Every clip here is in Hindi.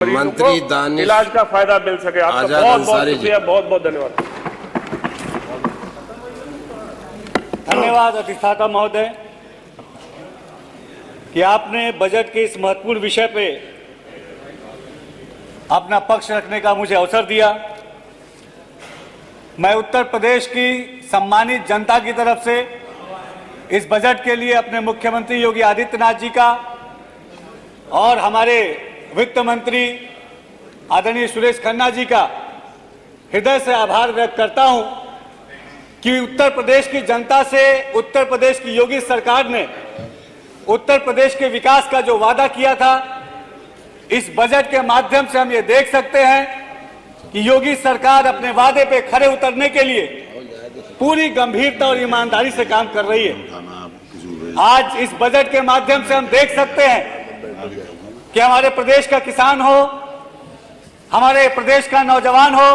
मंत्री दानिश इलाज का फायदा मिल सके। आपका बहुत बहुत शुक्रिया, बहुत बहुत धन्यवाद। धन्यवाद अधिष्ठाता महोदय कि आपने बजट के इस महत्वपूर्ण विषय पे अपना पक्ष रखने का मुझे अवसर दिया। मैं उत्तर प्रदेश की सम्मानित जनता की तरफ से इस बजट के लिए अपने मुख्यमंत्री योगी आदित्यनाथ जी का और हमारे वित्त मंत्री आदरणीय सुरेश खन्ना जी का हृदय से आभार व्यक्त करता हूं कि उत्तर प्रदेश की जनता से उत्तर प्रदेश की योगी सरकार ने उत्तर प्रदेश के विकास का जो वादा किया था, इस बजट के माध्यम से हम ये देख सकते हैं कि योगी सरकार अपने वादे पे खरे उतरने के लिए पूरी गंभीरता और ईमानदारी से काम कर रही है। आज इस बजट के माध्यम से हम देख सकते हैं कि हमारे प्रदेश का किसान हो, हमारे प्रदेश का नौजवान हो,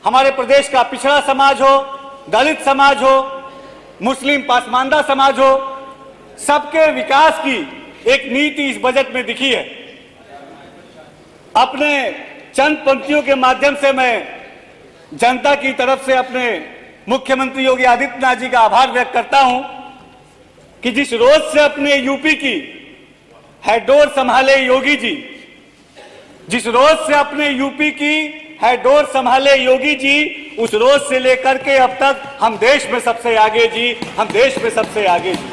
हमारे प्रदेश का पिछड़ा समाज हो, दलित समाज हो, मुस्लिम पासमानदा समाज हो, सबके विकास की एक नीति इस बजट में दिखी है। अपने चंद पंक्तियों के माध्यम से मैं जनता की तरफ से अपने मुख्यमंत्री योगी आदित्यनाथ जी का आभार व्यक्त करता हूं कि जिस रोज से अपने यूपी की हेडडोर संभाले योगी जी, जिस रोज से अपने यूपी की हेडडोर संभाले योगी जी, उस रोज से लेकर के अब तक हम देश में सबसे आगे जी, हम देश में सबसे आगे जी।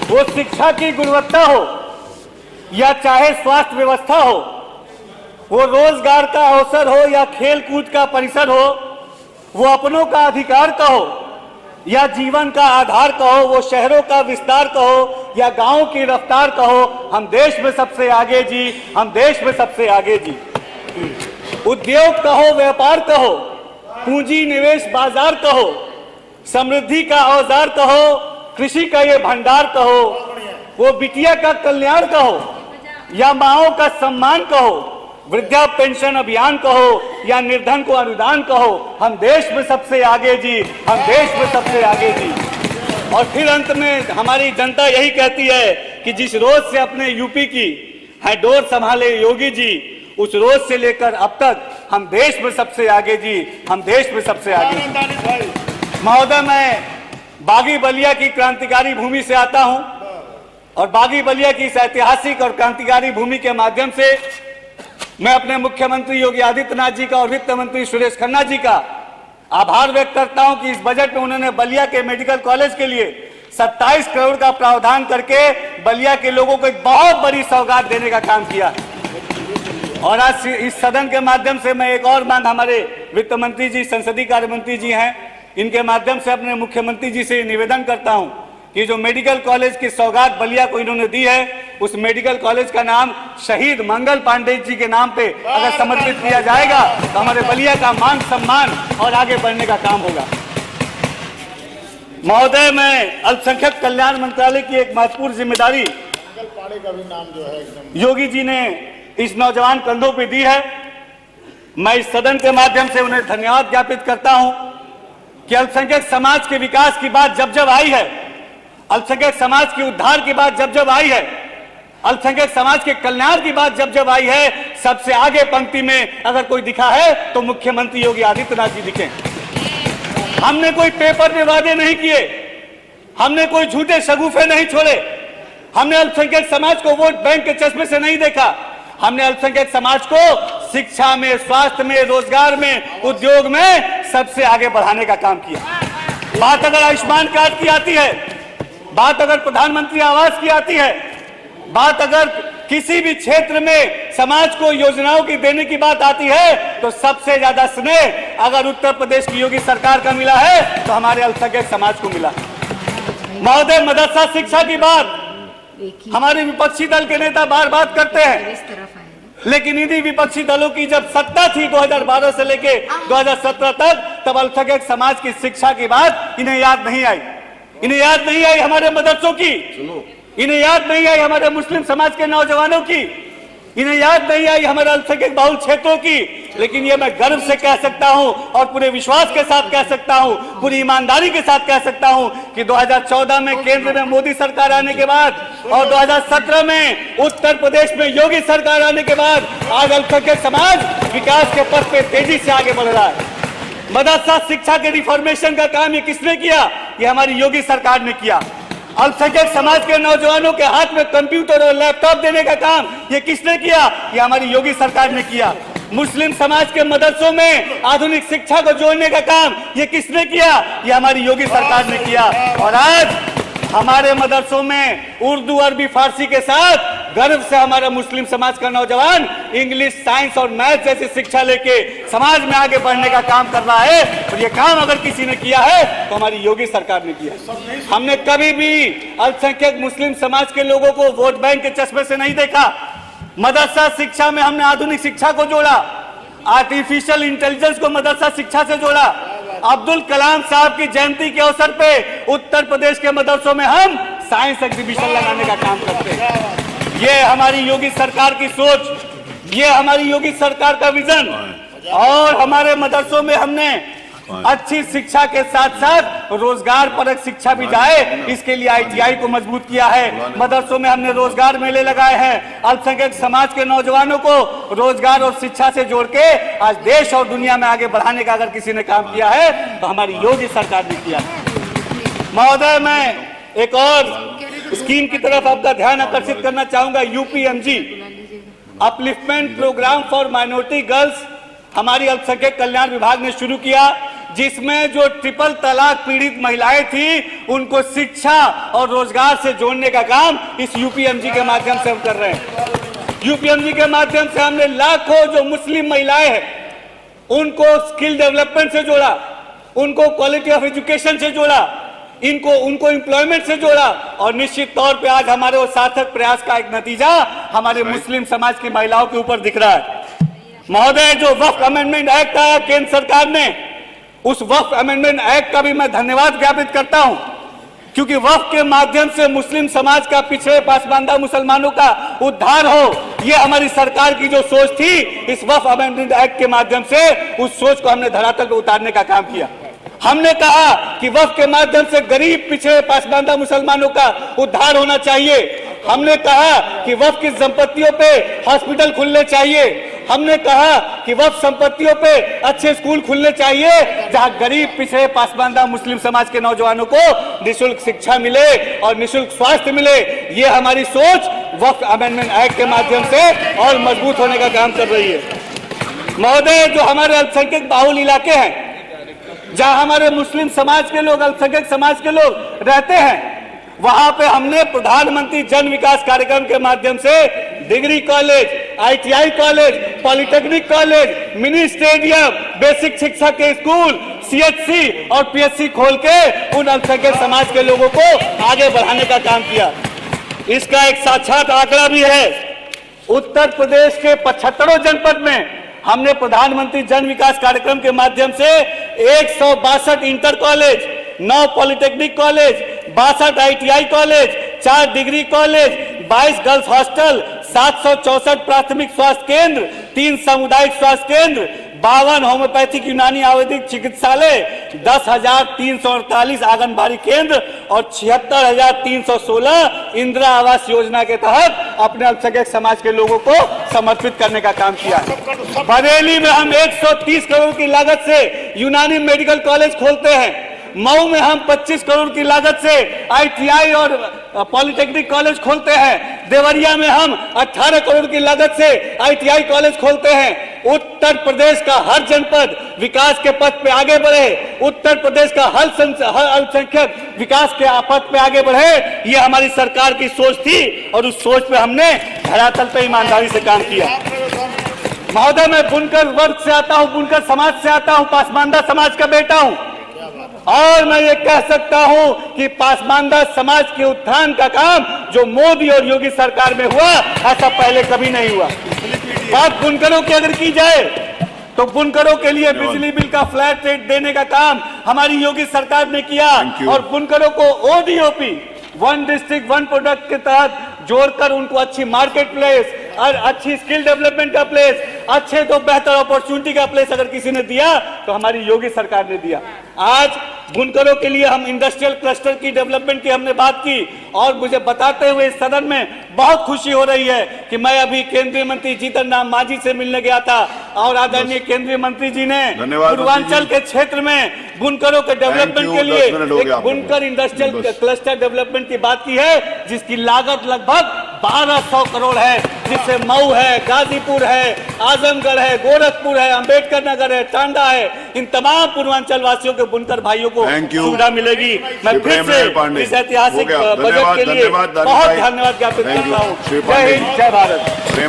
वो शिक्षा की गुणवत्ता हो या चाहे स्वास्थ्य व्यवस्था हो, वो रोजगार का अवसर हो या खेल कूद का परिसर हो, वो अपनों का अधिकार का हो या जीवन का आधार कहो, वो शहरों का विस्तार कहो या गांवों की रफ्तार कहो, हम देश में सबसे आगे जी, हम देश में सबसे आगे जी। उद्योग कहो, व्यापार कहो, पूंजी निवेश बाजार कहो, समृद्धि का औजार कहो, कृषि का ये भंडार कहो, वो बिटिया का कल्याण कहो या माओं का सम्मान कहो, वृद्धा पेंशन अभियान कहो या निर्धन को अनुदान कहो, हम देश में सबसे आगे जी, हम देश में सबसे आगे जी। और फिर अंत में हमारी जनता यही कहती है कि जिस रोज से अपने यूपी की हेडडोर संभाले योगी जी, उस रोज से लेकर अब तक हम देश में सबसे आगे जी, हम देश में सबसे आगे। महोदय, मैं बागी बलिया की क्रांतिकारी भूमि से आता हूं और बागी बलिया की इस ऐतिहासिक और क्रांतिकारी भूमि के माध्यम से मैं अपने मुख्यमंत्री योगी आदित्यनाथ जी का और वित्त मंत्री सुरेश खन्ना जी का आभार व्यक्त करता हूं कि इस बजट में उन्होंने बलिया के मेडिकल कॉलेज के लिए 27 करोड़ का प्रावधान करके बलिया के लोगों को एक बहुत बड़ी सौगात देने का काम किया। और आज इस सदन के माध्यम से मैं एक और मांग, हमारे वित्त मंत्री जी संसदीय कार्य मंत्री जी हैं, इनके माध्यम से अपने मुख्यमंत्री जी से निवेदन करता हूं कि जो मेडिकल कॉलेज की सौगात बलिया को इन्होंने दी है, उस मेडिकल कॉलेज का नाम शहीद मंगल पांडे जी के नाम पे अगर समर्पित किया जाएगा तो हमारे बलिया का मान सम्मान और आगे बढ़ने का काम होगा। महोदय, मैं अल्पसंख्यक कल्याण मंत्रालय की एक महत्वपूर्ण जिम्मेदारी मंगल पांडे का भी नाम जो है योगी जी ने इस नौजवान कंधों पे दी है। मैं इस सदन के माध्यम से उन्हें धन्यवाद ज्ञापित करता हूं कि अल्पसंख्यक समाज के विकास की बात जब जब आई है, अल्पसंख्यक समाज के उद्धार की बात जब जब आई है, अल्पसंख्यक समाज के कल्याण की बात जब जब आई है, सबसे आगे पंक्ति में अगर कोई दिखा है तो मुख्यमंत्री योगी आदित्यनाथ जी दिखे। हमने कोई पेपर में वादे नहीं किए, हमने कोई झूठे शगुफे नहीं छोड़े, हमने अल्पसंख्यक समाज को वोट बैंक के चश्मे से नहीं देखा, हमने अल्पसंख्यक समाज को शिक्षा में, स्वास्थ्य में, रोजगार में, उद्योग में सबसे आगे बढ़ाने का काम किया। बात अगर आयुष्मान कार्ड की आती है, बात अगर प्रधानमंत्री आवास की आती है, बात अगर किसी भी क्षेत्र में समाज को योजनाओं की देने की बात आती है, तो सबसे ज्यादा स्नेह अगर उत्तर प्रदेश की योगी सरकार का मिला है तो हमारे अल्पसंख्यक समाज को मिला। महोदय, मदरसा शिक्षा की बात हमारे विपक्षी दल के नेता बार बात करते हैं, लेकिन इन्हीं विपक्षी दलों की जब सत्ता थी 2012 से लेके 2017 तक, तब अल्पसंख्यक समाज की शिक्षा की बात इन्हें याद नहीं आई। इन्हें याद नहीं आई हमारे मदरसों की, इन्हें याद नहीं आई हमारे मुस्लिम समाज के नौजवानों की, इन्हें याद नहीं आई हमारे अल्पसंख्यक बहुल क्षेत्रों की, लेकिन ये मैं गर्व से कह सकता हूं और पूरे विश्वास के साथ कह सकता हूं, पूरी ईमानदारी के साथ कह सकता हूं कि 2014 में केंद्र में मोदी सरकार आने के बाद और 2017 में उत्तर प्रदेश में योगी सरकार आने के बाद आज अल्पसंख्यक समाज विकास के पथ पे तेजी से आगे बढ़ रहा है। मदरसा शिक्षा के रिफॉर्मेशन का काम ये किसने किया? ये हमारी योगी सरकार ने किया। अल्पसंख्यक समाज के नौजवानों के हाथ में कंप्यूटर और लैपटॉप देने का काम ये किसने किया? ये हमारी योगी सरकार ने किया। मुस्लिम समाज के मदरसों में आधुनिक शिक्षा को जोड़ने का काम ये किसने किया? ये हमारी योगी सरकार ने किया। और आज हमारे मदरसों में उर्दू, अरबी, फारसी के साथ गर्व से हमारा मुस्लिम समाज का नौजवान इंग्लिश, साइंस और मैथ जैसी शिक्षा लेके समाज में आगे बढ़ने का काम कर रहा है। और ये काम अगर किसी ने किया है तो हमारी योगी सरकार ने किया। हमने कभी भी अल्पसंख्यक मुस्लिम समाज के लोगों को वोट बैंक के चश्मे से नहीं देखा। मदरसा शिक्षा में हमने आधुनिक शिक्षा को जोड़ा, आर्टिफिशियल इंटेलिजेंस को मदरसा शिक्षा से जोड़ा। अब्दुल कलाम साहब की जयंती के अवसर पे उत्तर प्रदेश के मदरसों में हम साइंस एग्जीबिशन लगाने का काम करते हैं। ये हमारी योगी सरकार की सोच, ये हमारी योगी सरकार का विजन। और हमारे मदरसों में हमने अच्छी शिक्षा के साथ साथ रोजगार परक शिक्षा भी जाए, इसके लिए ITI को मजबूत किया है। मदरसों में हमने रोजगार मेले लगाए हैं। अल्पसंख्यक समाज के नौजवानों को रोजगार और शिक्षा से जोड़ के आज देश और दुनिया में आगे बढ़ाने का अगर किसी ने काम किया है तो हमारी योगी सरकार ने किया। महोदय, मैं एक और स्कीम की तरफ आपका ध्यान आकर्षित करना चाहूंगा। UPMG upliftment programme for minority girls हमारी अल्पसंख्यक कल्याण विभाग ने शुरू किया, जिसमें जो ट्रिपल तलाक पीड़ित महिलाएं थी उनको शिक्षा और रोजगार से जोड़ने का काम इस UPMG के माध्यम से हम कर रहे हैं। UPMG के माध्यम से हमने लाखों जो मुस्लिम महिलाएं हैं उनको स्किल डेवलपमेंट से जोड़ा, उनको क्वालिटी ऑफ एजुकेशन से जोड़ा, उनको एम्प्लॉयमेंट से जोड़ा। और निश्चित तौर पे आज हमारे वो सार्थक प्रयास का एक नतीजा हमारे मुस्लिम समाज की महिलाओं के ऊपर दिख रहा है। महोदय, जो वक्फ अमेंडमेंट एक्ट आया केंद्र सरकार ने, उस वक्फ अमेंडमेंट एक्ट का भी मैं धन्यवाद ज्ञापित करता हूं, क्योंकि वक्फ के माध्यम से मुस्लिम समाज का, पिछड़े पासमानदा मुसलमानों का उद्धार हो, ये हमारी सरकार की जो सोच थी, इस वक्फ अमेंडमेंट एक्ट के माध्यम से उस सोच को हमने धरातल पर उतारने का काम किया। हमने कहा कि वक्फ के माध्यम से गरीब, पिछड़े पासमानदा मुसलमानों का उद्धार होना चाहिए। हमने कहा कि वक्फ की संपत्तियों पे हॉस्पिटल खुलने चाहिए। हमने कहा कि वक्फ संपत्तियों पे अच्छे स्कूल खुलने चाहिए, जहां गरीब, पिछड़े पासमानदा मुस्लिम समाज के नौजवानों को निःशुल्क शिक्षा मिले और निःशुल्क स्वास्थ्य मिले। ये हमारी सोच वक्फ अमेंडमेंट एक्ट के माध्यम से और मजबूत होने का काम कर रही है। महोदय, जो हमारे अल्पसंख्यक बाहुल इलाके हैं, जहां हमारे मुस्लिम समाज के लोग, अल्पसंख्यक समाज के लोग रहते हैं, वहां पे हमने प्रधानमंत्री जन विकास कार्यक्रम के माध्यम से degree college, ITI college, polytechnic college, mini stadium, basic शिक्षा के स्कूल, CHC और PHC खोल के उन अल्पसंख्यक समाज के लोगों को आगे बढ़ाने का काम किया। इसका एक साक्षात आंकड़ा भी है। उत्तर प्रदेश के 75 जनपद में हमने प्रधानमंत्री जन विकास कार्यक्रम के माध्यम से 162 inter college, 9 polytechnic college, 62 ITI college, 4 degree college, 22 girls hostel, 764 प्राथमिक स्वास्थ्य केंद्र, 3 सामुदायिक स्वास्थ्य केंद्र, 52 होम्योपैथिक यूनानी आयुर्वेदिक चिकित्सालय, 10,348 आंगनबाड़ी केंद्र और 76,316 इंदिरा आवास योजना के तहत अपने अल्पसंख्यक समाज के लोगों को समर्पित करने का काम किया है। बरेली में हम 130 करोड़ की लागत से यूनानी मेडिकल कॉलेज खोलते हैं। मऊ में हम 25 करोड़ की लागत से ITI और पॉलिटेक्निक कॉलेज खोलते हैं। देवरिया में हम 18 करोड़ की लागत से ITI कॉलेज खोलते हैं। उत्तर प्रदेश का हर जनपद विकास के पथ पे आगे बढ़े, उत्तर प्रदेश का हर अल्पसंख्यक विकास के पथ पे आगे बढ़े, ये हमारी सरकार की सोच थी और उस सोच पे हमने धरातल पे ईमानदारी से काम किया। महोदय, मैं बुनकर वर्ग से आता हूं, बुनकर समाज से आता हूं, पासमानदा समाज का बेटा हूं, और मैं ये कह सकता हूं कि पासमानदा समाज के उत्थान का काम जो मोदी और योगी सरकार में हुआ, ऐसा पहले कभी नहीं हुआ। बात बुनकरों की अगर की जाए तो बुनकरों के लिए बिजली बिल का फ्लैट रेट देने का काम हमारी योगी सरकार ने किया और बुनकरों को ODOP, one district one product के तहत जोड़कर उनको अच्छी मार्केट प्लेस और अच्छी स्किल डेवलपमेंट का प्लेस, अच्छे तो बेहतर अपॉर्चुनिटी का प्लेस अगर किसी ने दिया तो हमारी योगी सरकार ने दिया। आज बुनकरों के लिए हम इंडस्ट्रियल क्लस्टर की डेवलपमेंट की हमने बात की, और मुझे बताते हुए इस सदन में बहुत खुशी हो रही है कि मैं अभी केंद्रीय मंत्री जीतन राम मांझी से मिलने गया था, और आदरणीय केंद्रीय मंत्री जी ने पूर्वांचल के क्षेत्र में बुनकरों के डेवलपमेंट के लिए एक बुनकर इंडस्ट्रियल क्लस्टर डेवलपमेंट की बात की है, जिसकी लागत लगभग 1200 करोड़ है, जिससे मऊ है, गाजीपुर है, आजमगढ़ है, गोरखपुर है, अंबेडकर नगर है, टांडा है, इन तमाम पूर्वांचल वासियों के बुनकर भाइयों को सुविधा मिलेगी। मैं फिर से इस ऐतिहासिक बजट के लिए बहुत धन्यवाद ज्ञापित करता हूँ। जय हिंद, जय भारत।